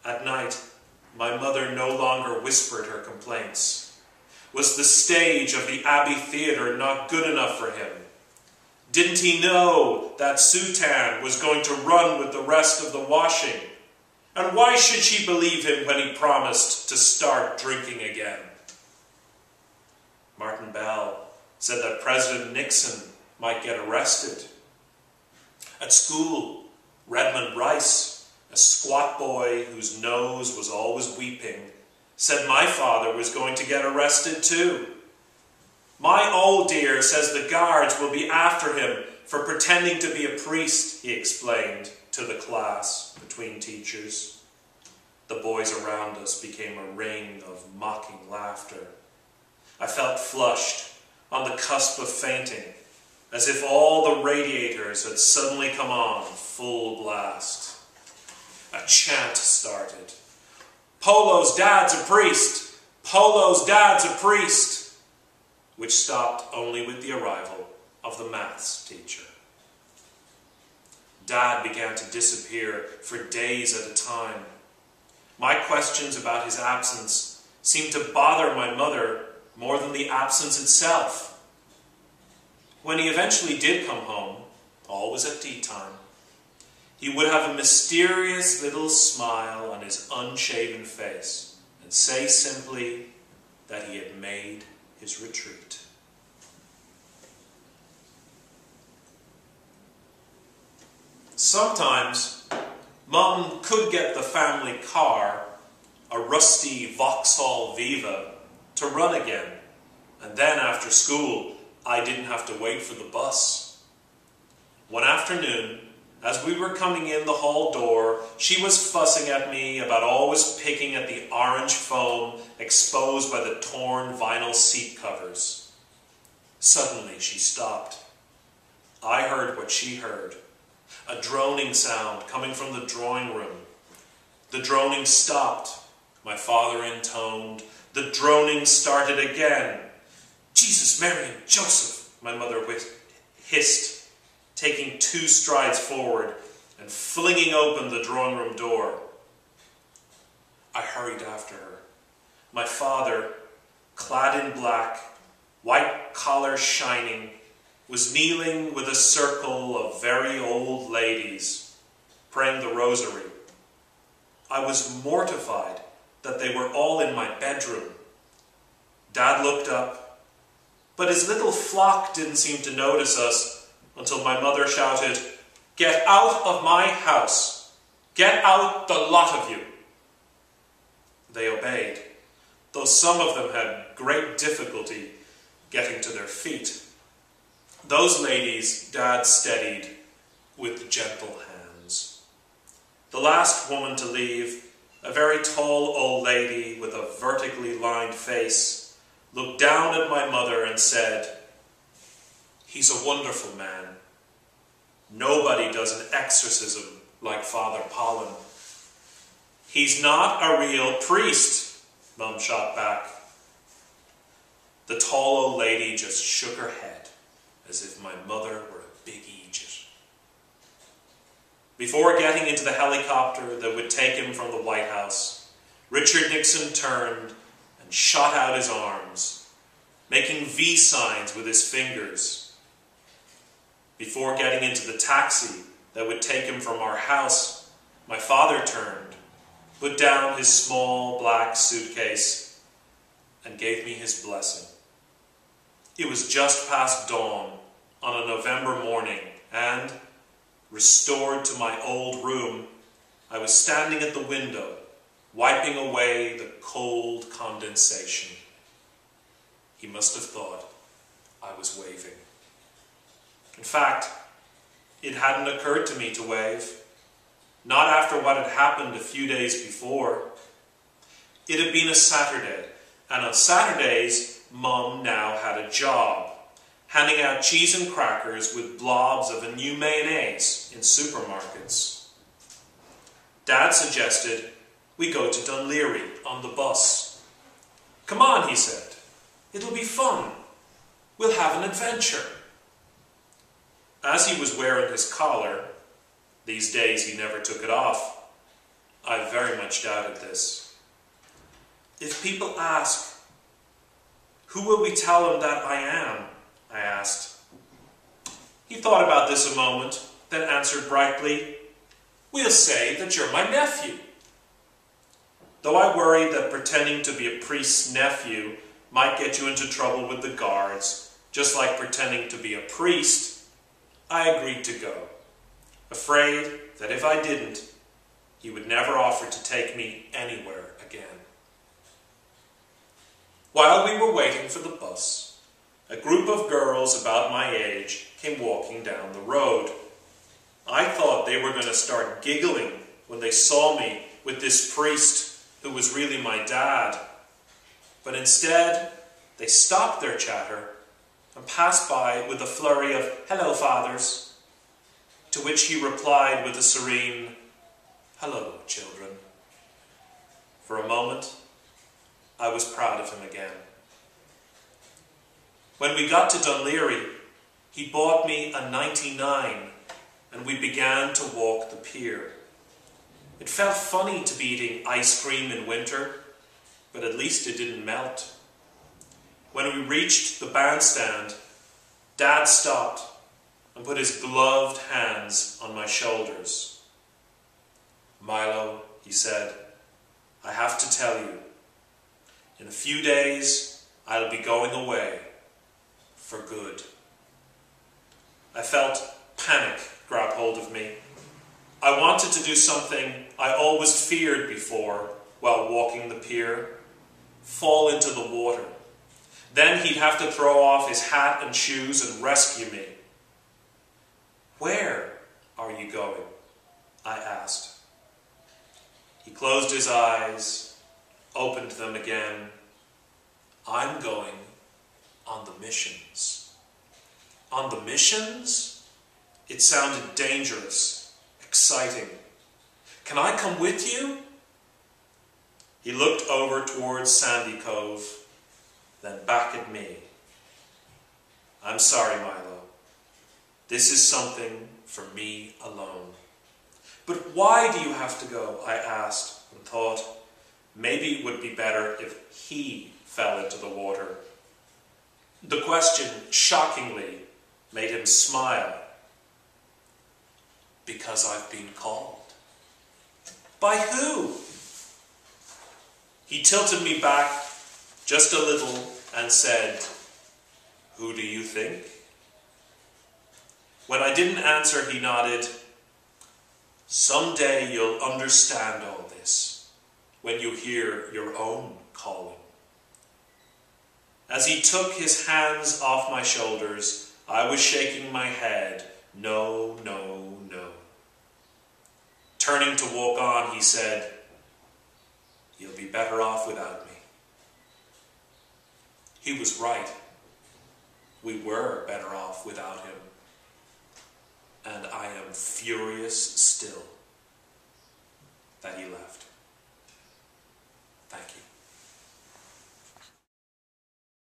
At night, my mother no longer whispered her complaints. Was the stage of the Abbey Theatre not good enough for him? Didn't he know that Sutan was going to run with the rest of the washing? And why should she believe him when he promised to start drinking again? Martin Bell said that President Nixon might get arrested. At school, Redmond Rice, a squat boy whose nose was always weeping, said my father was going to get arrested too. My old dear says the guards will be after him for pretending to be a priest, he explained to the class between teachers. The boys around us became a ring of mocking laughter. I felt flushed, on the cusp of fainting, as if all the radiators had suddenly come on full blast. A chant started. Polo's dad's a priest! Polo's dad's a priest! Which stopped only with the arrival of the maths teacher. Dad began to disappear for days at a time. My questions about his absence seemed to bother my mother more than the absence itself. When he eventually did come home, always at tea time, he would have a mysterious little smile on his unshaven face and say simply that he had made his retreat. Sometimes, Mum could get the family car, a rusty Vauxhall Viva, to run again, and then after school, I didn't have to wait for the bus. One afternoon, as we were coming in the hall door, she was fussing at me about always picking at the orange foam exposed by the torn vinyl seat covers. Suddenly she stopped. I heard what she heard, a droning sound coming from the drawing room. The droning stopped. My father intoned. The droning started again. Jesus, Mary, and Joseph, my mother hissed, taking 2 strides forward and flinging open the drawing room door. I hurried after her. My father, clad in black, white collar shining, was kneeling with a circle of very old ladies, praying the rosary. I was mortified that they were all in my bedroom. Dad looked up, but his little flock didn't seem to notice us until my mother shouted, "Get out of my house! Get out, the lot of you!" They obeyed, though some of them had great difficulty getting to their feet. Those ladies Dad steadied with gentle hands. The last woman to leave, a very tall old lady with a vertically lined face, looked down at my mother and said, "He's a wonderful man. Nobody does an exorcism like Father Pollen." "He's not a real priest," Mum shot back. The tall old lady just shook her head as if my mother were a big Egypt. Before getting into the helicopter that would take him from the White House, Richard Nixon turned and shot out his arms, making V signs with his fingers. Before getting into the taxi that would take him from our house, my father turned, put down his small black suitcase, and gave me his blessing. It was just past dawn on a November morning, and, restored to my old room, I was standing at the window, wiping away the cold condensation. He must have thought I was waving. In fact, it hadn't occurred to me to wave, not after what had happened a few days before. It had been a Saturday, and on Saturdays, Mum now had a job, handing out cheese and crackers with blobs of a new mayonnaise in supermarkets. Dad suggested we go to Dunleary on the bus. "Come on," he said. "It'll be fun. We'll have an adventure." As he was wearing his collar, these days he never took it off, I very much much doubted this. If people ask, who will we tell them that I am? I asked. He thought about this a moment, then answered brightly, we'll say that you're my nephew. Though I worried that pretending to be a priest's nephew might get you into trouble with the guards, just like pretending to be a priest, I agreed to go, afraid that if I didn't, he would never offer to take me anywhere again. While we were waiting for the bus, a group of girls about my age came walking down the road. I thought they were going to start giggling when they saw me with this priest who was really my dad. But instead, they stopped their chatter and passed by with a flurry of, hello, fathers, to which he replied with a serene, hello, children. For a moment, I was proud of him again. When we got to Dunleary, he bought me a 99 and we began to walk the pier. It felt funny to be eating ice cream in winter, but at least it didn't melt. When we reached the bandstand, Dad stopped and put his gloved hands on my shoulders. Milo, he said, I have to tell you, in a few days I'll be going away for good. I felt panic grab hold of me. I wanted to do something I always feared before while walking the pier, fall into the water. Then he'd have to throw off his hat and shoes and rescue me. Where are you going? I asked. He closed his eyes, opened them again. I'm going on the missions. On the missions? It sounded dangerous, exciting. Can I come with you? He looked over towards Sandy Cove, then back at me. I'm sorry, Milo. This is something for me alone. But why do you have to go? I asked and thought maybe it would be better if he fell into the water. The question, shockingly, made him smile. Because I've been called. By who? He tilted me back just a little and said, who do you think? When I didn't answer, he nodded, someday you'll understand all this when you hear your own calling. As he took his hands off my shoulders, I was shaking my head, no, no, no. Turning to walk on, he said, you'll be better off without me. He was right. We were better off without him. And I am furious still that he left.